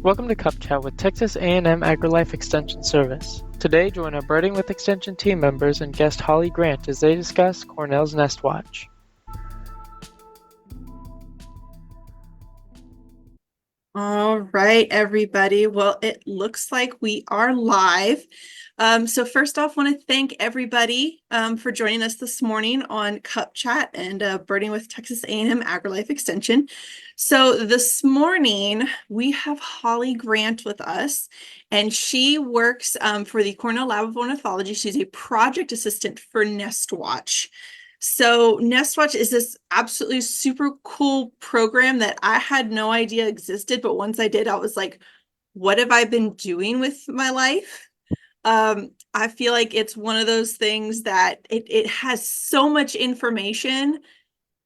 Welcome to Cup Chat with Texas A&M AgriLife Extension Service. Today, join our Birding with Extension team members and guest Holly Grant as they discuss Cornell's NestWatch. All right, everybody. Well, it looks like we are live. So first off, want to thank everybody for joining us this morning on Cup Chat and Birding with Texas A&M AgriLife Extension. So this morning we have Holly Grant with us, and she works for the Cornell Lab of Ornithology. She's a project assistant for NestWatch. So NestWatch is this absolutely super cool program that I had no idea existed, but once I did, I was like, what have I been doing with my life? I feel like it's one of those things that it has so much information.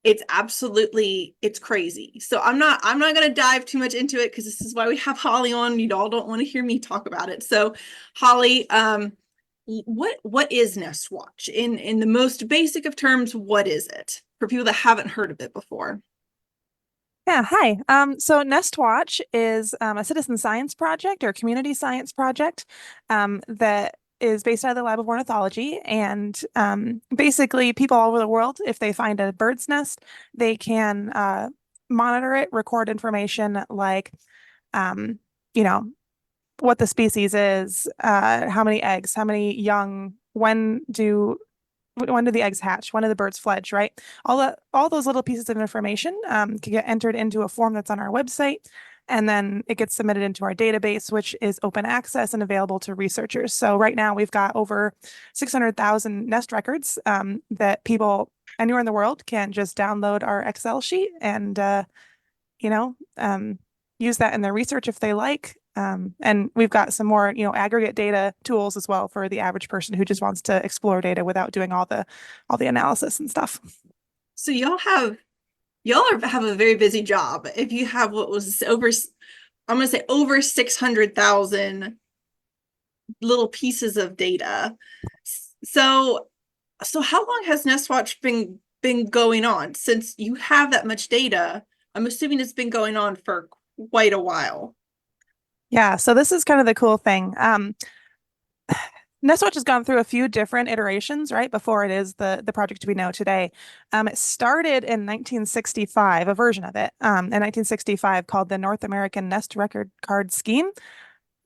It's crazy. So I'm not going to dive too much into it because this is why we have Holly on. You all don't want to hear me talk about it. So Holly, what is NestWatch? In the most basic of terms, what is it for people that haven't heard of it before? Yeah, hi. So NestWatch is a citizen science project or community science project that is based out of the Lab of Ornithology. And basically, people all over the world, if they find a bird's nest, they can monitor it, record information like, you know, what the species is, how many eggs, how many young, when do the eggs hatch? When do the birds fledge, right? All those little pieces of information can get entered into a form that's on our website, and then it gets submitted into our database, which is open access and available to researchers. So right now we've got over 600,000 nest records that people anywhere in the world can just download our Excel sheet and you know use that in their research if they like. And we've got some more, aggregate data tools as well for the average person who just wants to explore data without doing all the analysis and stuff. So have a very busy job. If you have what was over, I'm going to say over 600,000 little pieces of data. So how long has NestWatch been going on? Since you have that much data, I'm assuming it's been going on for quite a while. Yeah, so this is kind of the cool thing. NestWatch has gone through a few different iterations, right, before it is the project we know today. It started in 1965, a version of it, in 1965 called the North American Nest Record Card Scheme,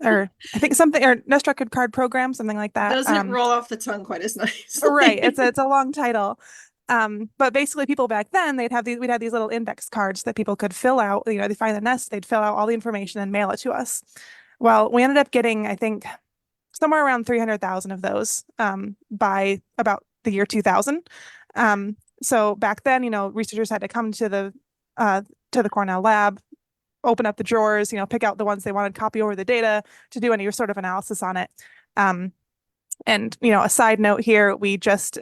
or I think something, or Nest Record Card Program, something like that. Doesn't roll off the tongue quite as nice. Right, it's a long title. But basically people back then, we'd have these little index cards that people could fill out. They find the nest, they'd fill out all the information and mail it to us. Well, we ended up getting, I think, somewhere around 300,000 of those by about the year 2000. So back then, researchers had to come to the Cornell lab, open up the drawers, pick out the ones they wanted, copy over the data to do any sort of analysis on it. And a side note here, we just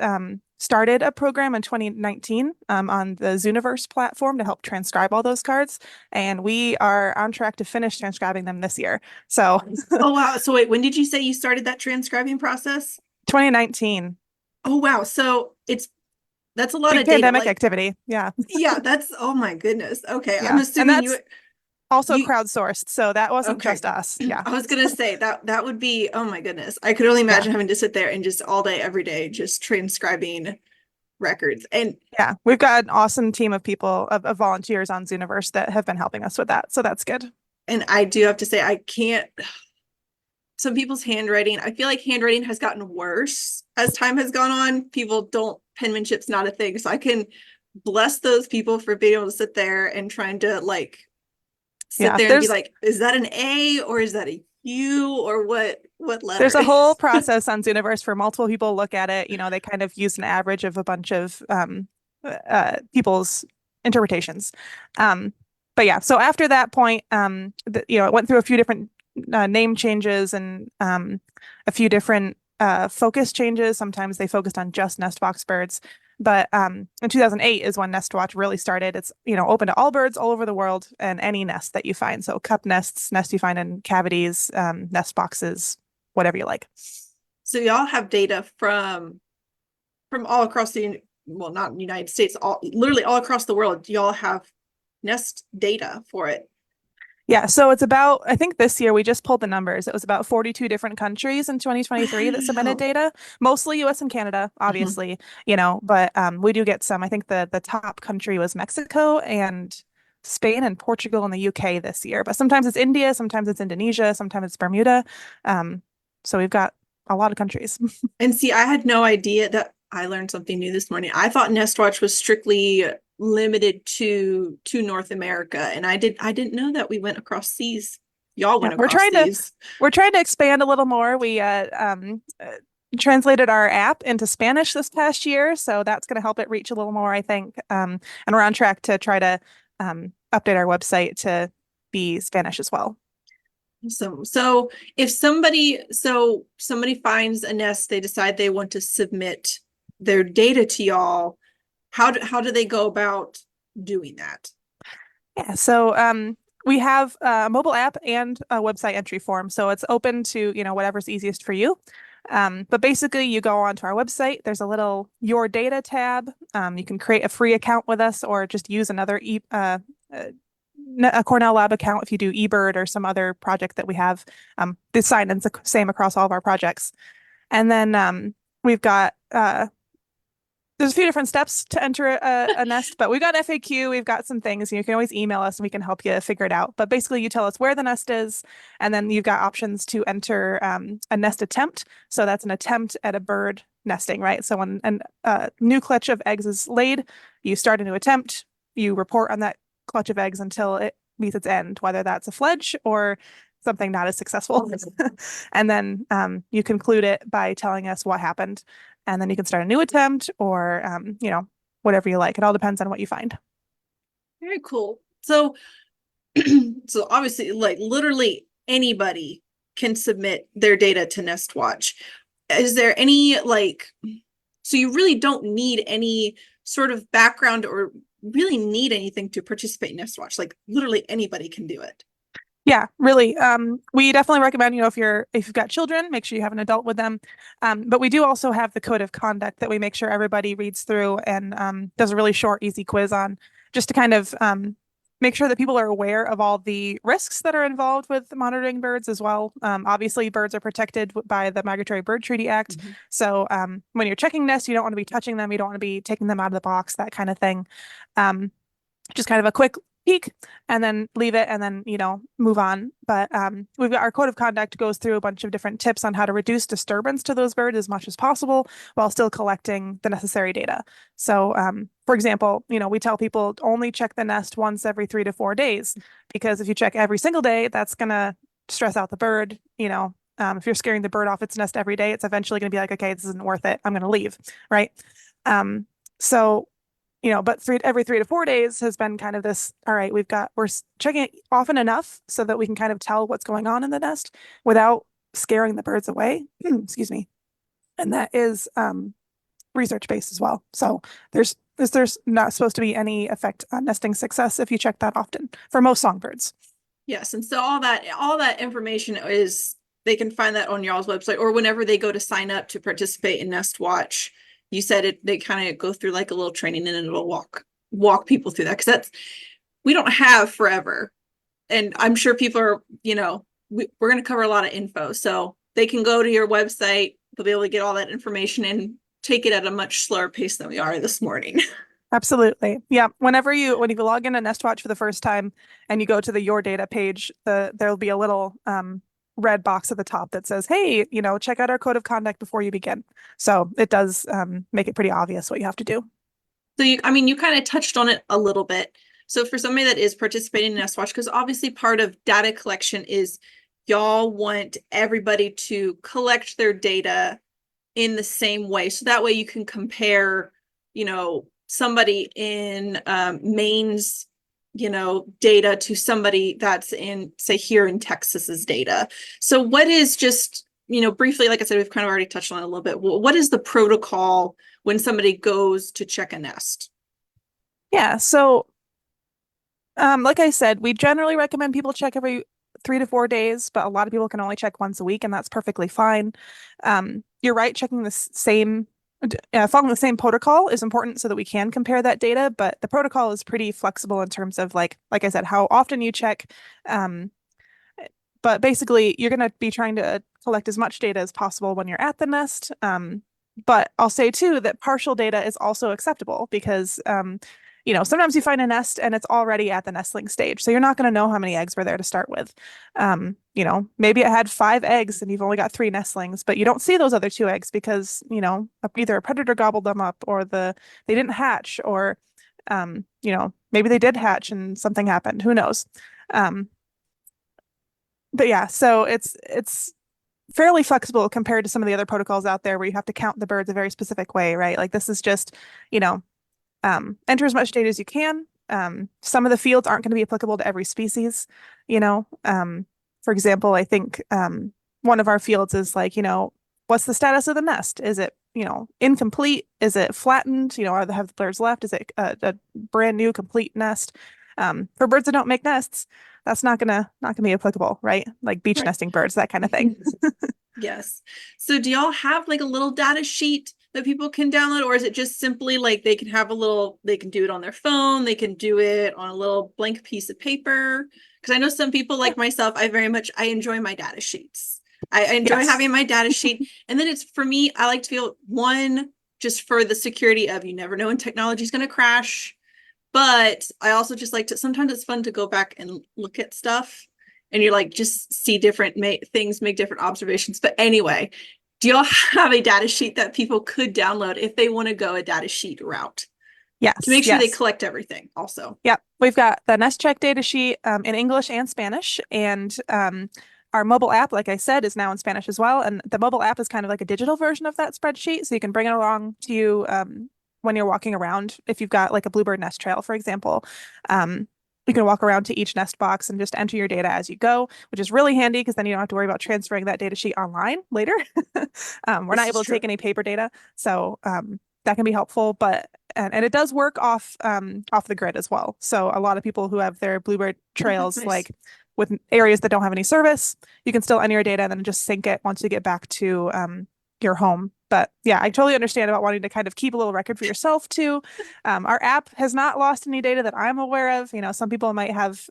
started a program in 2019 on the Zooniverse platform to help transcribe all those cards, and we are on track to finish transcribing them this year. So, oh wow! So wait, when did you say you started that transcribing process? 2019. Oh wow! So that's a lot Big of data. Pandemic activity. Yeah. Yeah, that's oh my goodness. Okay, Yeah. I'm assuming and that's also crowdsourced, so that wasn't okay. just us. Yeah. I was gonna say that would be, oh my goodness. I could only imagine having to sit there and just all day, every day, just transcribing records. And yeah, we've got an awesome team of people, of volunteers on Zooniverse that have been helping us with that. So that's good. and I do have to say, I can't, some people's handwriting, I feel like handwriting has gotten worse as time has gone on. People don't, penmanship's not a thing. So I can bless those people for being able to sit there and trying to sit there and be like, is that an A or is that a U or what letter? There's a whole process on Zooniverse for multiple people look at it. They kind of use an average of a bunch of people's interpretations. But yeah, so after that point, it went through a few different name changes and a few different focus changes. Sometimes they focused on just nest box birds. But in 2008 is when NestWatch really started. It's, open to all birds all over the world and any nest that you find. So cup nests, nests you find in cavities, nest boxes, whatever you like. So y'all have data from all across not the United States, literally all across the world. Y'all have nest data for it. Yeah, so it's about, I think this year we just pulled the numbers. It was about 42 different countries in 2023 that submitted Wow. data, mostly US and Canada, Mhm. obviously, but we do get some. I think the top country was Mexico and Spain and Portugal and the UK this year. But sometimes it's India, sometimes it's Indonesia, sometimes it's Bermuda. Um, so we've got a lot of countries. And see, I had no idea that I learned something new this morning. I thought NestWatch was strictly limited to North America, and I didn't know that we went across seas. Y'all Yeah, went across seas. we're trying to expand a little more. We translated our app into Spanish this past year, so that's going to help it reach a little more, I think. And we're on track to try to update our website to be Spanish as well. So if somebody finds a nest, they decide they want to submit their data to y'all, how do they go about doing that? Yeah, so we have a mobile app and a website entry form, so it's open to whatever's easiest for you. But basically, you go onto our website. There's a little Your Data tab. You can create a free account with us, or just use another a Cornell Lab account if you do eBird or some other project that we have. The sign-in's the same across all of our projects. And then we've got there's a few different steps to enter a nest, but we've got FAQ, we've got some things. You can always email us and we can help you figure it out. But basically, you tell us where the nest is, and then you've got options to enter a nest attempt. So that's an attempt at a bird nesting, right? So when a new clutch of eggs is laid, you start a new attempt, you report on that clutch of eggs until it meets its end, whether that's a fledge or something not as successful. And then you conclude it by telling us what happened. And then you can start a new attempt or, whatever you like. It all depends on what you find. Very cool. So so obviously, like literally anybody can submit their data to NestWatch. Is there any so you really don't need any sort of background or really need anything to participate in NestWatch? Like literally anybody can do it. Yeah, really. We definitely recommend, if you've got children, make sure you have an adult with them. But we do also have the code of conduct that we make sure everybody reads through and does a really short, easy quiz on, just to kind of make sure that people are aware of all the risks that are involved with monitoring birds as well. Obviously, birds are protected by the Migratory Bird Treaty Act. Mm-hmm. So when you're checking nests, you don't want to be touching them. You don't want to be taking them out of the box, that kind of thing. Just kind of a quick peek and then leave it and then, move on. But we've got our code of conduct goes through a bunch of different tips on how to reduce disturbance to those birds as much as possible while still collecting the necessary data. So, for example, we tell people only check the nest once every 3 to 4 days, because if you check every single day, that's going to stress out the bird. If you're scaring the bird off its nest every day, it's eventually going to be like, okay, this isn't worth it. I'm going to leave. Right. So but every 3 to 4 days has been kind of this, all right, we're checking it often enough so that we can kind of tell what's going on in the nest without scaring the birds away. Excuse me. And that is research based as well. So there's not supposed to be any effect on nesting success if you check that often for most songbirds. Yes, and so all that information is, they can find that on y'all's website, or whenever they go to sign up to participate in NestWatch. You said they kind of go through like a little training, and it'll walk people through that, because we don't have forever, and I'm sure people are, we're going to cover a lot of info, so they can go to your website, they'll be able to get all that information and take it at a much slower pace than we are this morning. Absolutely. Yeah. When you log into NestWatch for the first time and you go to the Your Data page, there'll be a little red box at the top that says, hey, check out our code of conduct before you begin. So it does make it pretty obvious what you have to do. So you kind of touched on it a little bit. So for somebody that is participating in NestWatch, because obviously part of data collection is y'all want everybody to collect their data in the same way. So that way you can compare, somebody in Maine's, data to somebody that's in, say, here in Texas's data. So what is just, briefly, like I said, we've kind of already touched on it a little bit. What is the protocol when somebody goes to check a nest? Yeah. So, like I said, we generally recommend people check every 3 to 4 days, but a lot of people can only check once a week, and that's perfectly fine. You're right, checking the same Following the same protocol is important so that we can compare that data, but the protocol is pretty flexible in terms of like I said, how often you check. But basically, you're going to be trying to collect as much data as possible when you're at the nest. But I'll say too that partial data is also acceptable because sometimes you find a nest and it's already at the nestling stage. So you're not going to know how many eggs were there to start with. Maybe it had 5 eggs and you've only got 3 nestlings, but you don't see those other 2 eggs because, either a predator gobbled them up or they didn't hatch or, maybe they did hatch and something happened. Who knows? But yeah, so it's fairly flexible compared to some of the other protocols out there where you have to count the birds a very specific way, right? Like this is just, enter as much data as you can. Some of the fields aren't going to be applicable to every species, For example, I think one of our fields is like, what's the status of the nest? Is it, incomplete? Is it flattened? Have the birds left? Is it a brand new complete nest? For birds that don't make nests, that's not gonna be applicable, right? Like beach nesting birds, that kind of thing. Yes. So do y'all have like a little data sheet that people can download, or is it just simply like they can do it on their phone, they can do it on a little blank piece of paper? Because I know some people like myself, I enjoy my data sheets. I enjoy having my data sheet. And then it's for me, I like to feel just for the security of you never know when technology is going to crash. But I also just like to, sometimes it's fun to go back and look at stuff and you're like, just see different things, make different observations. But anyway, do y'all have a data sheet that people could download if they want to go a data sheet route? Yes. To make sure they collect everything also. Yep. We've got the NestCheck data sheet in English and Spanish. And our mobile app, like I said, is now in Spanish as well. And the mobile app is kind of like a digital version of that spreadsheet. So you can bring it along to you when you're walking around. If you've got like a bluebird nest trail, for example, you can walk around to each nest box and just enter your data as you go, which is really handy because then you don't have to worry about transferring that data sheet online later. We're not able to take any paper data. So that can be helpful, but and it does work off the grid as well. So a lot of people who have their bluebird trails like with areas that don't have any service, you can still enter your data and then just sync it once you get back to your home. But yeah, I totally understand about wanting to kind of keep a little record for yourself too. Our app has not lost any data that I'm aware of. Some people might have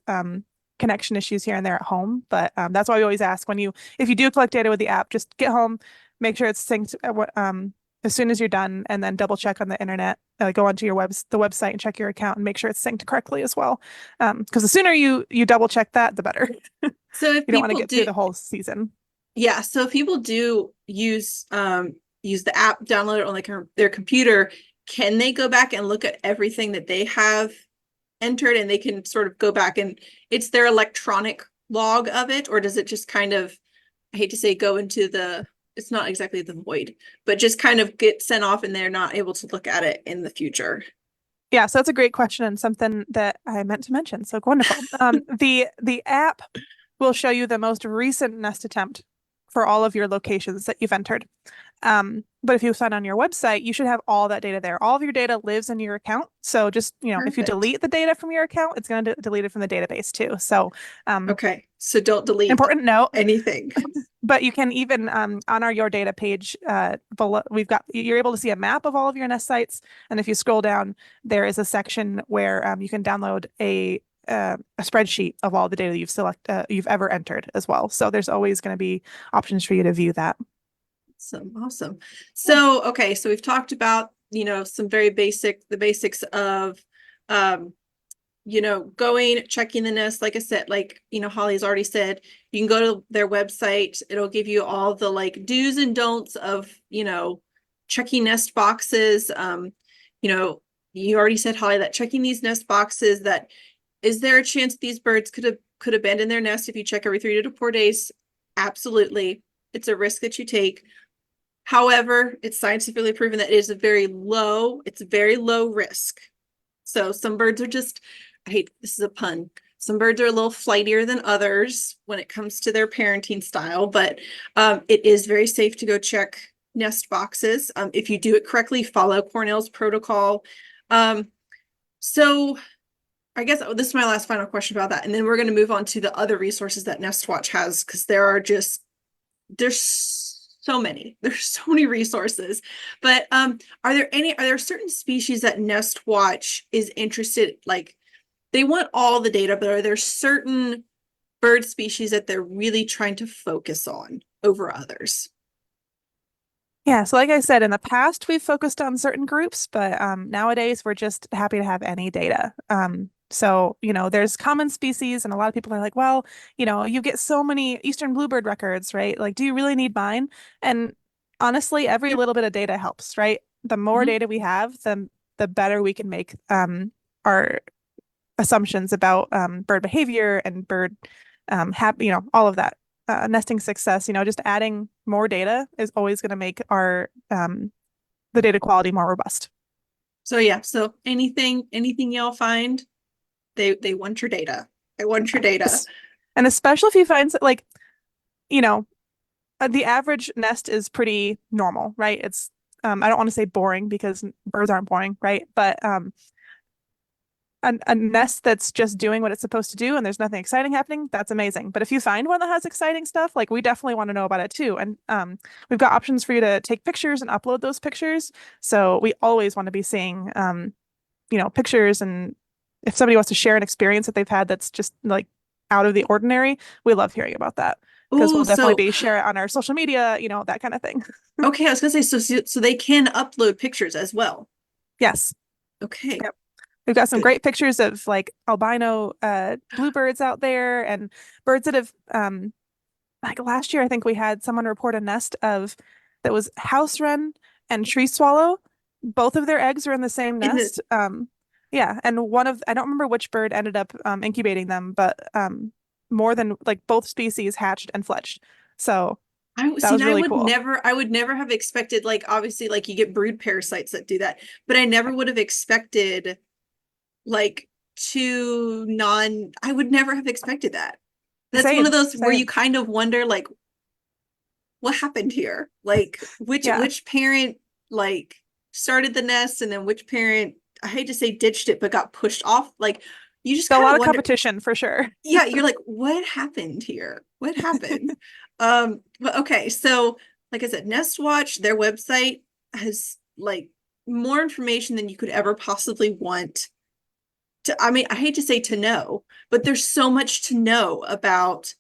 connection issues here and there at home, but that's why we always ask if you do collect data with the app, just get home, make sure it's synced as soon as you're done, and then double check on the internet, go onto the website and check your account and make sure it's synced correctly as well. Because the sooner you double check that, the better. So if you don't want to get through the whole season. Yeah. So if people do use the app, download it on their computer, can they go back and look at everything that they have entered and they can sort of go back and it's their electronic log of it? Or does it just kind of, I hate to say, go into it's not exactly the void, but just kind of get sent off and they're not able to look at it in the future? Yeah, so that's a great question and something that I meant to mention. So wonderful. The app will show you the most recent nest attempt for all of your locations that you've entered. But if you sign on your website, you should have all that data there. All of your data lives in your account. So just, if you delete the data from your account, it's going to delete it from the database too. So, okay. So don't delete important note anything. But you can even on our Your Data page below, you're able to see a map of all of your nest sites. And if you scroll down, there is a section where you can download a spreadsheet of all the data that you've ever entered as well. So there's always going to be options for you to view that. Awesome. So, okay. So we've talked about, some very the basics of, checking the nest. Like I said, Holly's already said, you can go to their website. It'll give you all the do's and don'ts of, checking nest boxes. You already said, Holly, that checking these nest boxes, that is there a chance these birds could abandon their nest if you check every 3 to 4 days? Absolutely. It's a risk that you take. However, it's scientifically proven that it's very low risk. So some birds are this is a pun. Some birds are a little flightier than others when it comes to their parenting style, but it is very safe to go check nest boxes. If you do it correctly, follow Cornell's protocol. So I guess this is my last final question about that. And then we're going to move on to the other resources that NestWatch has, because there's so many. There's so many resources. But are there certain species that NestWatch is interested, like they want all the data, but are there certain bird species that they're really trying to focus on over others? Yeah, so like I said, in the past we've focused on certain groups, but nowadays we're just happy to have any data. So, there's common species, and a lot of people are like, well, you get so many Eastern bluebird records, right? Like, do you really need mine? And honestly, every little bit of data helps, right? The more Mhm. data we have, the better we can make our assumptions about bird behavior and bird all of that. Nesting success, just adding more data is always going to make our the data quality more robust. So yeah, so anything y'all find, they want your data. They want your data. And especially if you find like, you know, the average nest is pretty normal, right? It's I don't want to say boring because birds aren't boring, right? But a nest that's just doing what it's supposed to do and there's nothing exciting happening, that's amazing. But if you find one that has exciting stuff, like we definitely want to know about it too. And we've got options for you to take pictures and upload those pictures. So we always want to be seeing pictures, and if somebody wants to share an experience that they've had that's just like out of the ordinary, we love hearing about that because Oh, we'll definitely so be share it on our social media, that kind of thing. okay, I was gonna say so they can upload pictures as well. Yes. Okay, Yep. We've got some good. great pictures of like albino bluebirds out there and birds that have like last year I think we had someone report a nest of that was house wren and tree swallow. Both of their eggs are in the same In the nest. Yeah, and I don't remember which bird ended up incubating them, but more than like both species hatched and fledged. So I that see was now really cool. I would never have expected, like obviously like you get brood parasites that do that, but I never would have expected like I would never have expected that. That's one of Same, those where you same. kind of wonder like what happened here? Like Yeah. which parent like started the nest and then which parent, I hate to say ditched it, but got pushed off. Like you just A kind lot of of wonder, competition for sure. yeah, you're like, what happened here? What happened? But okay, so like I said, NestWatch, their website has like more information than you could ever possibly want to, I mean, I hate to say to know, but there's so much to know about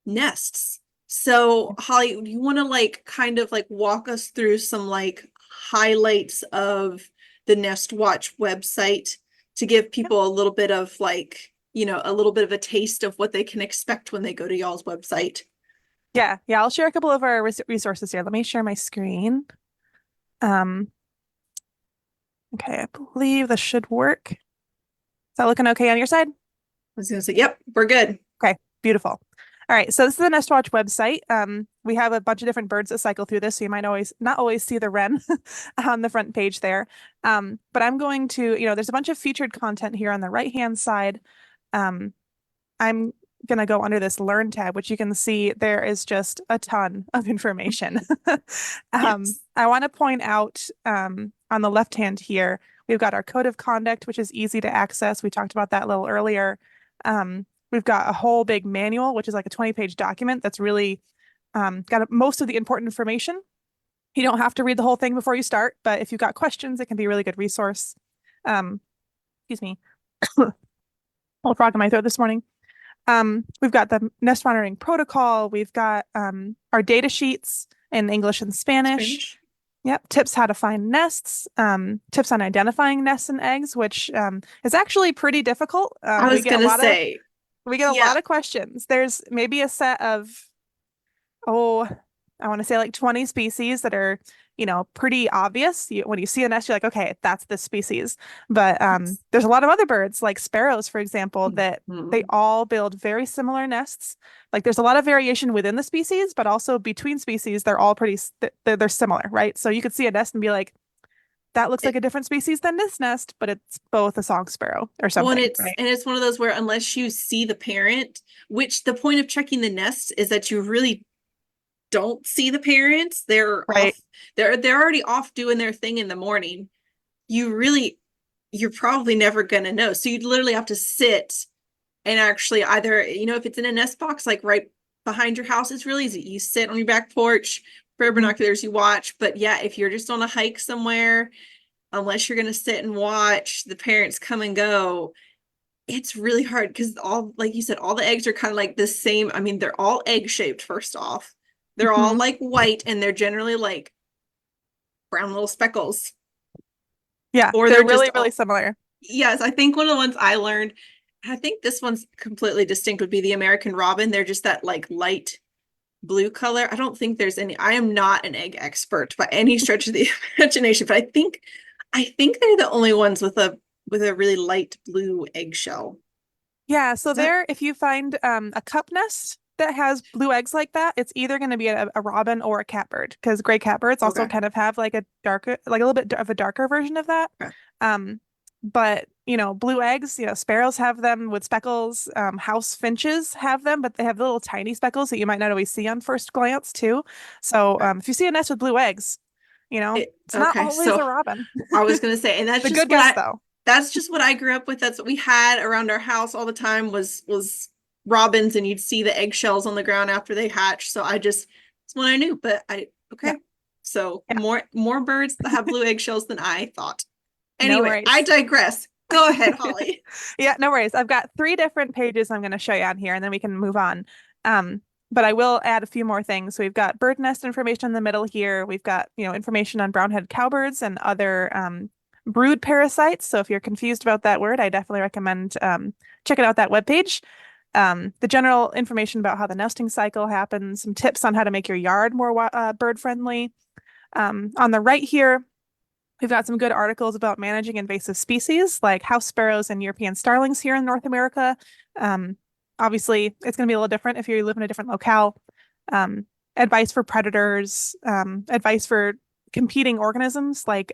nests. So, Holly, do you want to like kind of like walk us through some like highlights of the NestWatch website to give people a little bit of like, a little bit of a taste of what they can expect when they go to y'all's website? Yeah, yeah. I'll share a couple of our resources here. Let me share my screen. Um, okay, I believe this should work. Is that looking okay on your side? I was gonna say, yep, we're good. Okay, beautiful. All right, so this is the NestWatch website. We have a bunch of different birds that cycle through this, so you might not always see the wren on the front page there. But I'm going to, there's a bunch of featured content here on the right-hand side. I'm gonna go under this Learn tab, which you can see there is just a ton of information. Yes. I want to point out on the left hand here, we've got our code of conduct, which is easy to access. We talked about that a little earlier. We've got a whole big manual, which is like a 20-page document that's really got most of the important information. You don't have to read the whole thing before you start, but if you've got questions, it can be a really good resource. Excuse me. Little frog in my throat this morning. We've got the nest monitoring protocol. We've got our data sheets in English and Spanish. Spanish. Yep, tips how to find nests, tips on identifying nests and eggs, which is actually pretty difficult. I was gonna say, We get a yeah, lot of questions. There's maybe a set of, oh, I want to say like 20 species that are, pretty obvious. When you see a nest, you're like, okay, that's this species. But there's a lot of other birds, like sparrows, for example, that they Mhm. all build very similar nests. Like there's a lot of variation within the species, but also between species, they're all they're similar, right? So you could see a nest and be like, that looks like a different species than this nest, but it's both a song sparrow or Well, something, right? and it's one of those where unless you see the parent, which the point of checking the nest is that you really don't see the parents. They're Right. off. They're already off doing their thing in the morning. You're probably never gonna know. So you'd literally have to sit and actually either, if it's in a nest box, like right behind your house, it's really easy. You sit on your back porch, for binoculars, you watch. But yeah, if you're just on a hike somewhere, unless you're going to sit and watch the parents come and go, it's really hard because all, like you said, all the eggs are kind of like the same. I mean, they're all egg shaped, first off. They're all Mhm. like white, and they're generally like brown little speckles. Yeah, Or they're they're really, just really all, similar. yes, I think one of the ones I learned, I think this one's completely distinct, would be the American robin. They're just that like light blue color. I don't think there's any, I am not an egg expert by any stretch of the imagination, but I think they're the only ones with a really light blue eggshell. Yeah, so Is that there, if you find a cup nest that has blue eggs like that, it's either going to be a robin or a catbird, because gray catbirds also okay? kind of have like a darker, like a little bit of a darker version of that. Okay. Um, but blue eggs, sparrows have them with speckles. House finches have them, but they have little tiny speckles that you might not always see on first glance too. So Okay. if you see a nest with blue eggs, it's not Okay, always a so robin. I was gonna say, and The good guess though. that's just what I grew up with. That's what we had around our house all the time was robins, and you'd see the eggshells on the ground after they hatch. So it's what I knew. But Yeah, okay. So yeah, more birds that have blue eggshells than I thought. no Anyway, I worries. digress. Go ahead, Holly. Yeah, no worries. I've got 3 different pages I'm going to show you on here, and then we can move on. Um, but I will add a few more things. So we've got bird nest information in the middle here. We've got, information on brown-headed cowbirds and other brood parasites. So if you're confused about that word, I definitely recommend checking out that webpage. The general information about how the nesting cycle happens, some tips on how to make your yard more bird friendly. On the right here, we've got some good articles about managing invasive species like house sparrows and European starlings here in North America. Um, Obviously, it's going to be a little different if you live in a different locale. Advice for predators, advice for competing organisms like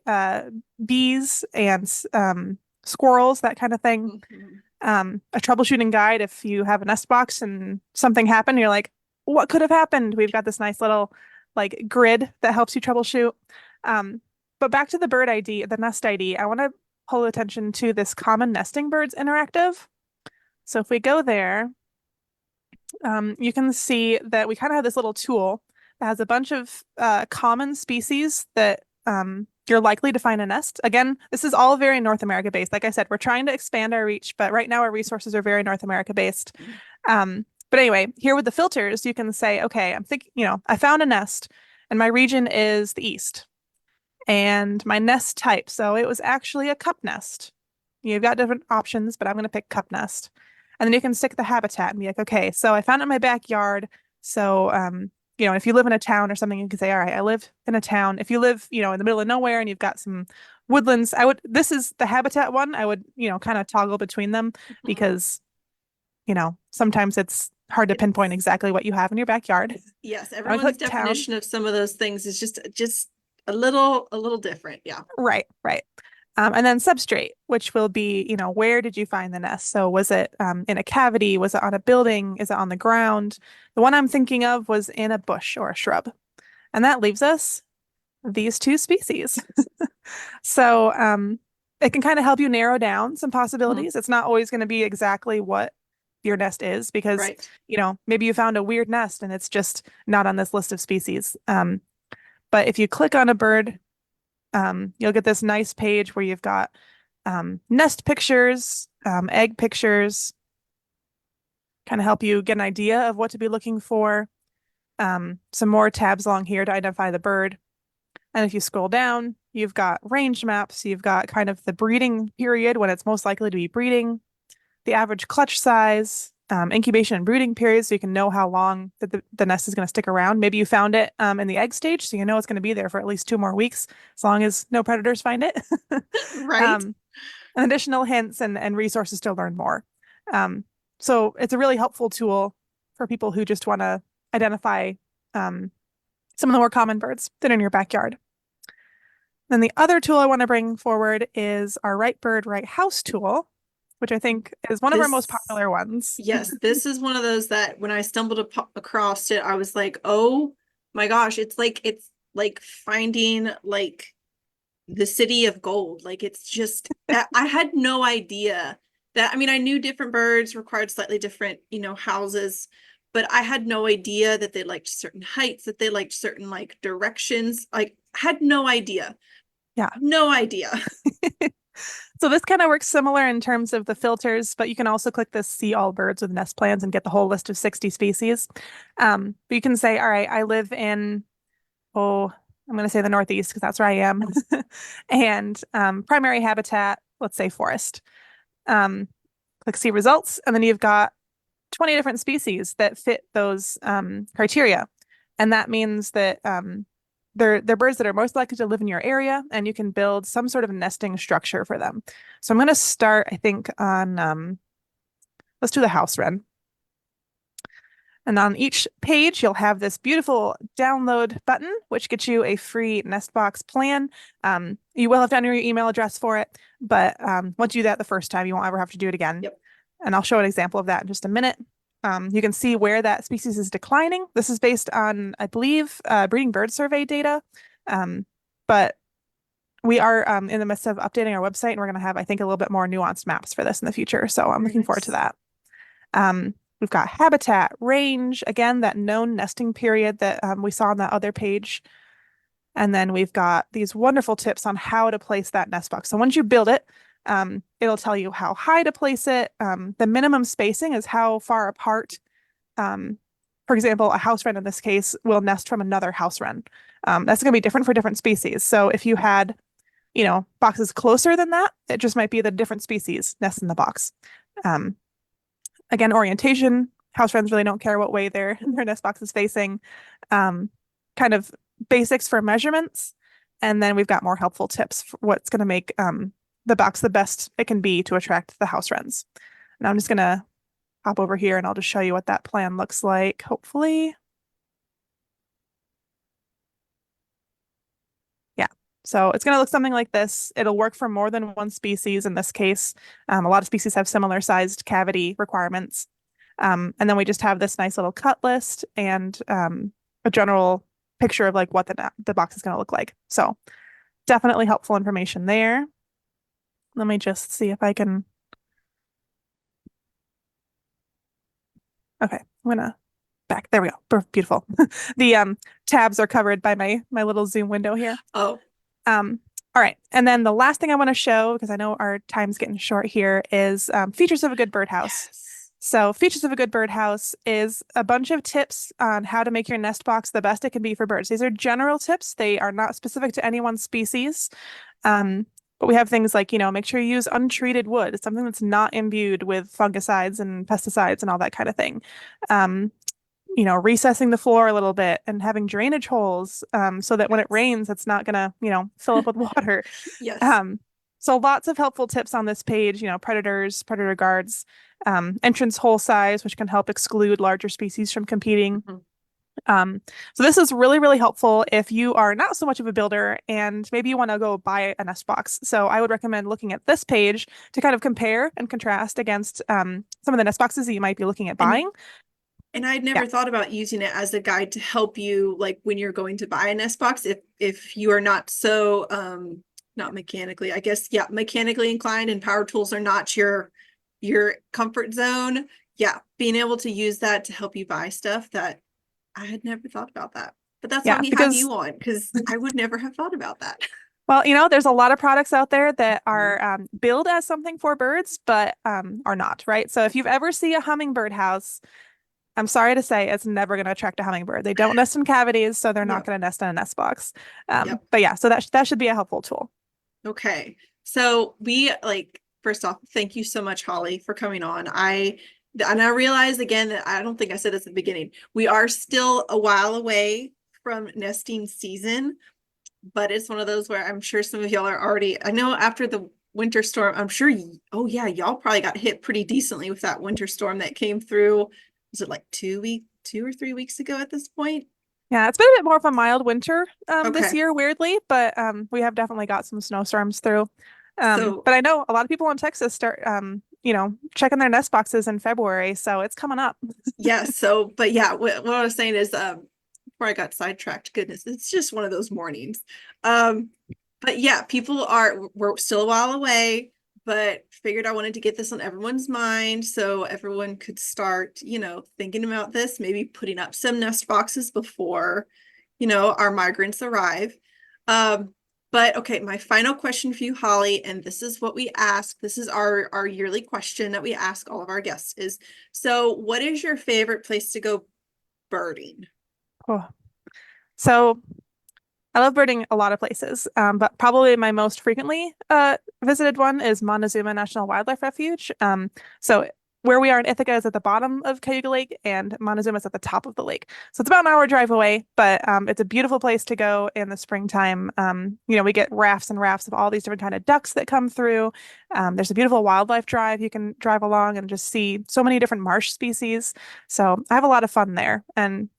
bees and squirrels, that kind of thing. Mhm. A troubleshooting guide if you have a nest box and something happened, you're like, what could have happened? We've got this nice little like grid that helps you troubleshoot. Um, but back to the bird ID, the nest ID, I want to pull attention to this Common Nesting Birds Interactive. So if we go there, you can see that we kind of have this little tool that has a bunch of common species that you're likely to find a nest. Again, this is all very North America based. Like I said, we're trying to expand our reach, but right now our resources are very North America based. But anyway, here with the filters, you can say, okay, I'm thinking, I found a nest and my region is the east and my nest type. So it was actually a cup nest. You've got different options, but I'm going to pick cup nest. And then you can stick the habitat and be like, okay, so I found it in my backyard. So, if you live in a town or something, you can say, all right, I live in a town. If you live, in the middle of nowhere and you've got some woodlands, this is the habitat one. I would, kind of toggle between them because, sometimes it's hard to pinpoint It's exactly what you have in your backyard. yes, I would everyone's click town. definition of some of those things is just a little different. Yeah. Right, right. And then substrate, which will be, where did you find the nest? So was it in a cavity? Was it on a building? Is it on the ground? The one I'm thinking of was in a bush or a shrub. And that leaves us these 2 species. So it can kind of help you narrow down some Mhm. possibilities. It's not always going to be exactly what your nest is because, Right. maybe you found a weird nest and it's just not on this list of species. But if you click on a bird, you'll get this nice page where you've got nest pictures, egg pictures, kind of help you get an idea of what to be looking for. Some more tabs along here to identify the bird. And if you scroll down, you've got range maps. You've got kind of the breeding period when it's most likely to be breeding, the average clutch size, incubation and brooding periods, so you can know how long the nest is going to stick around. Maybe you found it in the egg stage, so you know it's going to be there for at least 2 more weeks, as long as no predators find it. Right. And additional hints and resources to learn more. So it's a really helpful tool for people who just want to identify some of the more common birds that are in your backyard. Then the other tool I want to bring forward is our Right Bird, Right House tool, which I think is one of our most This, popular ones. yes, this is one of those that when I stumbled across it, I was like, oh my gosh, it's like finding like the city of gold. Like it's just I had no idea that, I mean, I knew different birds required slightly different, houses, but I had no idea that they liked certain heights, that they liked certain like directions. Like, had no idea. Yeah. No idea. So this kind of works similar in terms of the filters, but you can also click this see all birds with nest plans and get the whole list of 60 species. But you can say, all right, I live in, oh, I'm going to say the Northeast because that's where I am. And primary habitat, let's say forest. Click see results, and then you've got 20 different species that fit those criteria. And that means that they're birds that are most likely to live in your area, and you can build some sort of nesting structure for them. So I'm going to start, I think, on, let's do the house wren. And on each page, you'll have this beautiful download button, which gets you a free NestBox plan. You will have to enter your email address for it, but once you do that the first time, you won't ever have to do it again. Yep. And I'll show an example of that in just a minute. You can see where that species is declining. This is based on, I believe, breeding bird survey data. But we are in the midst of updating our website, and we're going to have, I think, a little bit more nuanced maps for this in the future. So I'm looking forward to that. We've got habitat, range, again, that known nesting period that we saw on that other page. And then we've got these wonderful tips on how to place that nest box. So once you build it, it'll tell you how high to place it. The minimum spacing is how far apart. For example, a house wren in this case will nest from another house wren. That's going to be different for different species. So if you had, boxes closer than that, it just might be the different species nest in the box. Again, orientation. House wrens really don't care what way their nest box is facing. Kind of basics for measurements. And then we've got more helpful tips for what's going to make the box the best it can be to attract the house wrens. And I'm just going to hop over here and I'll just show you what that plan looks like, hopefully. Yeah, so it's going to look something like this. It'll work for more than one species in this case. A lot of species have similar sized cavity requirements. And then we just have this nice little cut list and a general picture of like what the box is going to look like. So definitely helpful information there. Let me just see if I can. Okay, I'm gonna back. There we go. Beautiful. The tabs are covered by my little Zoom window here. Oh. All right. And then the last thing I want to show, because I know our time's getting short here, is features of a good birdhouse. Yes. So features of a good birdhouse is a bunch of tips on how to make your nest box the best it can be for birds. These are general tips. They are not specific to any one species. But we have things like, make sure you use untreated wood. It's something that's not imbued with fungicides and pesticides and all that kind of thing. Recessing the floor a little bit and having drainage holes so that when it rains, it's not going to, fill up with water. Yes. So lots of helpful tips on this page, predators, predator guards, entrance hole size, which can help exclude larger species from competing. Mm-hmm. So this is really, really helpful if you are not so much of a builder and maybe you want to go buy a nest box. So I would recommend looking at this page to kind of compare and contrast against some of the nest boxes that you might be looking at buying. And I'd never thought about using it as a guide to help you, like when you're going to buy a nest box, if you are not so not mechanically, I guess, mechanically inclined and power tools are not your comfort zone. Yeah, being able to use that to help you buy stuff that I had never thought about that. But that's why we have you on, because I would never have thought about that. Well, there's a lot of products out there that are billed as something for birds, but are not, right? So if you've ever seen a hummingbird house, I'm sorry to say it's never going to attract a hummingbird. They don't nest in cavities, so they're not going to nest in a nest box. But yeah, so that should be a helpful tool. Okay. So first off, thank you so much, Holly, for coming on. And I realize again that I don't think I said this at the beginning. We are still a while away from nesting season, but it's one of those where I'm sure some of y'all are already, I know after the winter storm, I'm sure, y'all probably got hit pretty decently with that winter storm that came through. Was it like 2 or 3 weeks ago at this point? Yeah, it's been a bit more of a mild winter this Okay. year, weirdly, but we have definitely got some snowstorms through. But I know a lot of people in Texas start, checking their nest boxes in February, so it's coming up. Yeah. But yeah, what I was saying is, before I got sidetracked, goodness, it's just one of those mornings. But yeah, we're still a while away, but figured I wanted to get this on everyone's mind so everyone could start, thinking about this, maybe putting up some nest boxes before, our migrants arrive. But okay, my final question for you, Holly, and this is what we ask. This is our yearly question that we ask all of our guests is, so what is your favorite place to go birding? Oh. So I love birding a lot of places, but probably my most frequently visited one is Montezuma National Wildlife Refuge. So where we are in Ithaca is at the bottom of Cayuga Lake, and Montezuma is at the top of the lake. So it's about an hour drive away, but it's a beautiful place to go in the springtime. We get rafts and rafts of all these different kind of ducks that come through. There's a beautiful wildlife drive you can drive along and just see so many different marsh species. So I have a lot of fun there, and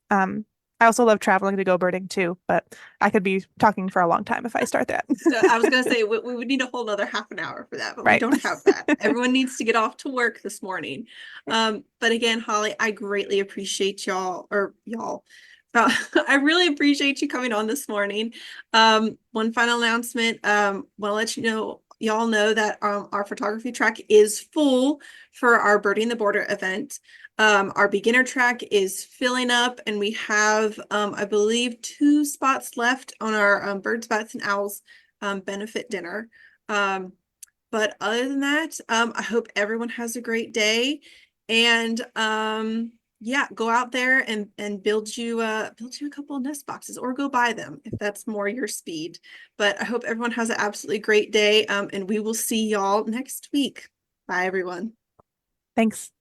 I also love traveling to go birding too, but I could be talking for a long time if I start that. So I was going to say we would need a whole other half an hour for that, but we Right. don't have that. Everyone needs to get off to work this morning. But again, Holly, I greatly appreciate y'all. I really appreciate you coming on this morning. One final announcement. Want to let y'all know that our photography track is full for our Birding the Border event. Our beginner track is filling up, and we have, I believe, 2 spots left on our Birds, Bats, and Owls benefit dinner. But other than that, I hope everyone has a great day, and yeah, go out there and build you a couple of nest boxes, or go buy them if that's more your speed. But I hope everyone has an absolutely great day, and we will see y'all next week. Bye, everyone. Thanks.